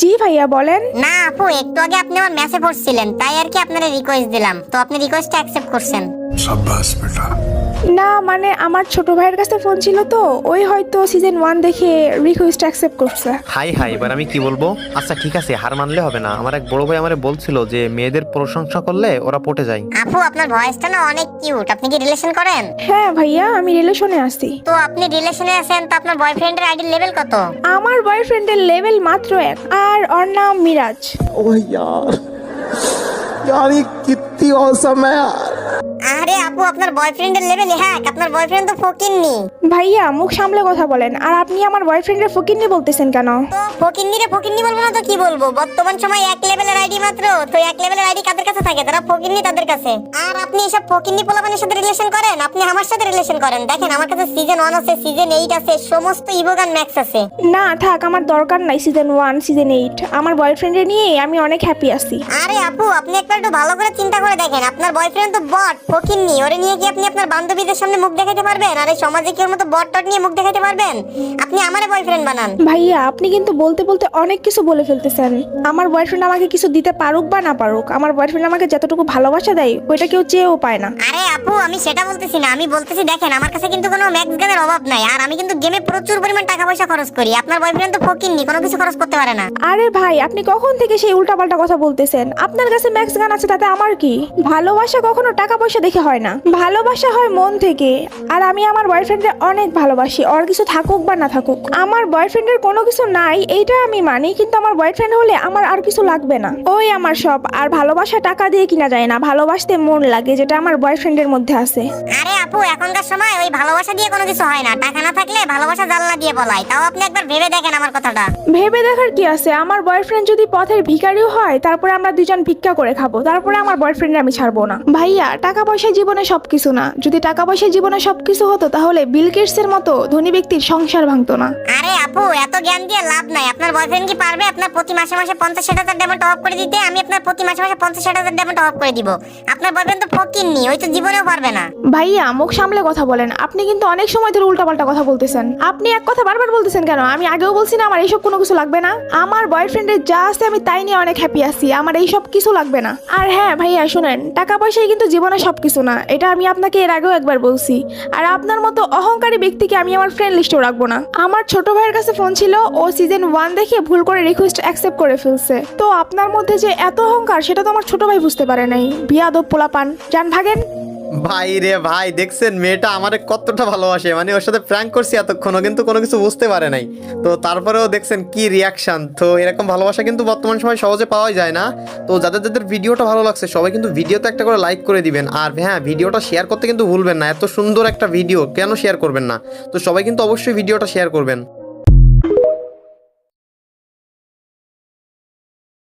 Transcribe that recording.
জি ভাইয়া বলেন। না আপু, একটু আগে আপনি আমার মেসেজ পড়ছিলেন, তাই আর কি আপনার রিকোয়েস্ট দিলাম, তো আপনি রিকোয়েস্টটা অ্যাকসেপ্ট করছেন। शाबाश बेटा। না মানে আমার ছোট ভাইয়ের কাছে ফোন ছিল তো, ওই হয়তো সিজন 1 দেখে রিকোয়েস্ট অ্যাকসেপ্ট করছে। হাই হাই, এবার আমি কি বলবো? আচ্ছা ঠিক আছে, হার মানলে হবে না। আমার এক বড় ভাই আমারে বলছিল যে মেয়েদের প্রশংসা করলে ওরা পটে যায়। আপু আপনার ভয়েসটা না অনেক কিউট, আপনি কি রিলেশন করেন? হ্যাঁ ভাইয়া, আমি রিলেশনে আছি। তো আপনি রিলেশনে আছেন, তো আপনার বয়ফ্রেন্ডের আইডি লেভেল কত? আমার বয়ফ্রেন্ডের লেভেল মাত্র 1, আর ওর নাম মিরাজ। ओह यार यार ये कितनी औसम है यार। আরে আপু, আপনার বয়ফ্রেন্ডের লেভেল হ্যাক, আপনার বয়ফ্রেন্ড তো ফকিন্নি। ভাইয়া মুখ সামলে কথা বলেন, আর আপনি আমার বয়ফ্রেন্ডের ফকিন্নি বলতেছেন কেন? তো ফকিন্নিরে ফকিন্নি বলবো না তো কি বলবো? বর্তমান সময় এক লেভেলের আইডি মাত্র, তো এক লেভেলের আইডি কাদের কাছে থাকে? তারা ফকিন্নি তাদের কাছে। আর আপনি এসব ফকিন্নি পোলাপানের সাথে রিলেশন করেন? আপনি আমার সাথে রিলেশন করেন। দেখেন আমার কাছে সিজন 1 আছে, সিজন 8 আছে, সমস্ত ইভোগান ম্যাক্স আছে। না থাক, আমার দরকার নাই সিজন 1 সিজন 8। আমার বয়ফ্রেন্ডের নিয়ে আমি অনেক হ্যাপি আছি। আরে আপু, আপনি একবার একটু ভালো করে চিন্তা করে দেখেন, আপনার বয়ফ্রেন্ড তো বট, ফকিন্নি। ওরে নিয়ে কি আপনি আপনার বান্ধবীদের সামনে মুখ দেখাতে পারবেন? আর এই সমাজে কি ওর মতো বট টট নিয়ে মুখ দেখাতে পারবেন? আপনি আমারে বয়ফ্রেন্ড বানান। ভাইয়া আপনি কিন্তু বলতে বলতে অনেক কিছু বলে ফেলতেছেন। আমার বয়ফ্রেন্ড আমাকে কিছু দিতে পারুক বা না পারুক, আমার বয়ফ্রেন্ড আমাকে যতটুকু ভালোবাসা দেয় ওইটা কেউ চেয়েও পায় না। আরে আপু, আমি সেটা বলতেছি না, আমি বলতেছি দেখেন আমার কাছে কিন্তু কোনো ম্যাক্স গানের অভাব নাই, আর আমি কিন্তু গেমে প্রচুর পরিমাণ টাকা পয়সা খরচ করি। আপনার বয়ফ্রেন্ড তো ফকিন্নি, কোনো কিছু খরচ করতে পারে না। আরে ভাই, আপনি কখন থেকে সেই উল্টাপাল্টা কথা বলতেছেন? আপনার কাছে ম্যাক্স গান আছে, তাতে আমার কি? ভালোবাসা কখনো টাকা পয়সা দেখে হয় না, ভালোবাসা হয় মন থেকে। আর আমি আমার বয়ফ্রেন্ডকে অনেক ভালোবাসি, ওর কিছু থাকুক বা না থাকুক। আমার বয়ফ্রেন্ডের কোনো কিছু নাই এইটা আমি মানি, কিন্তু আমার বয়ফ্রেন্ড হলে আমার আর কিছু লাগবে না, ওই আমার সব। আর ভালোবাসা টাকা দিয়ে কিনা যায় না, ভালোবাসতে মন লাগে, যেটা আমার বয়ফ্রেন্ডের মধ্যে আছে। আরে আপু, এখনকার সময় ওই ভালোবাসা দিয়ে কোনো কিছু হয় না, টাকা না থাকলে ভালোবাসা জানলা দিয়ে বলায়। তাও আপনি একবার ভেবে দেখেন আমার কথাটা। ভেবে দেখার কি আছে? আমার বয়ফ্রেন্ড যদি পথের ভিখারিও হয়, তারপরে আমরা দুজন ভিক্ষা করে খাবো, তারপরে আমার বয়ফ্রেন্ড আমি ছাড়বো না। ভাইয়া টাকা পয়সা জীবনে সবকিছু না, যদি টাকা পয়সা জীবনে সবকিছু হতো তাহলে বিল গেটসের মতো ধনী ব্যক্তির সংসার ভাঙতো না। আরে আপু, এত জ্ঞান দিয়ে লাভ নাই। আপনার বয়ফ্রেন্ড কি পারবে আপনার প্রতি মাসে মাসে 50,000 ডায়মন্ড অফ করে দিতে? আমি আপনার প্রতি মাসে মাসে 50,000 ডায়মন্ড অফ করে দিব। আপনার বয়ফ্রেন্ড তো ফকিন্নি, ওই তো জীবনেও পারবে না। ভাইয়া মুখ সামলে কথা বলেন, আপনি কিন্তু অনেক সময় ধরে উল্টাপাল্টা কথা বলতেছেন। আপনি এক কথা বারবার বলতেছেন কেন? আমি আগেও বলছি না আমার এইসব কোনো কিছু লাগবে না। আমার বয়ফ্রেন্ডের যা আছে আমি তাই নিয়ে অনেক হ্যাপি আছি, আমার এইসব কিছু লাগবে না। আর হ্যাঁ ভাইয়া শুনেন, টাকা পয়সাই কিন্তু জীবনে সবকিছু না, এটা আমি আপনাকে এর আগেও একবার বলছি। আর আপনার মতো অহংকারী ব্যক্তিকে আমি আমার ফ্রেন্ড লিস্টেও রাখবো না। আমার ছোট ভাইয়ের কাছে ফোন ছিল, ও সিজন 1 দেখে ভুল করে রিকোয়েস্ট অ্যাকসেপ্ট করে ফেলছে। তো আপনার মধ্যে যে এত অহংকার সেটা তো আমার ছোট ভাই বুঝতে পারে নাই। বিয়াদব পোলাপান, যান ভাগেন। ভাই রে ভাই, দেখছেন মেয়েটা আমারে কতটা ভালোবাসে, মানে ওর সাথে প্র্যাঙ্ক করছি এতক্ষণও কিন্তু কোনো কিছু বুঝতে পারে নাই। তো তারপরেও দেখছেন কি রিয়াকশন। তো এরকম ভালোবাসা কিন্তু বর্তমান সময় সহজে পাওয়া যায় না। তো যাদের যাদের ভিডিওটা ভালো লাগছে সবাই কিন্তু ভিডিওতে একটা করে লাইক করে দিবেন। আর হ্যাঁ, ভিডিওটা শেয়ার করতে কিন্তু ভুলবেন না, এত সুন্দর একটা ভিডিও কেন শেয়ার করবেন না? তো সবাই কিন্তু অবশ্যই ভিডিওটা শেয়ার করবেন।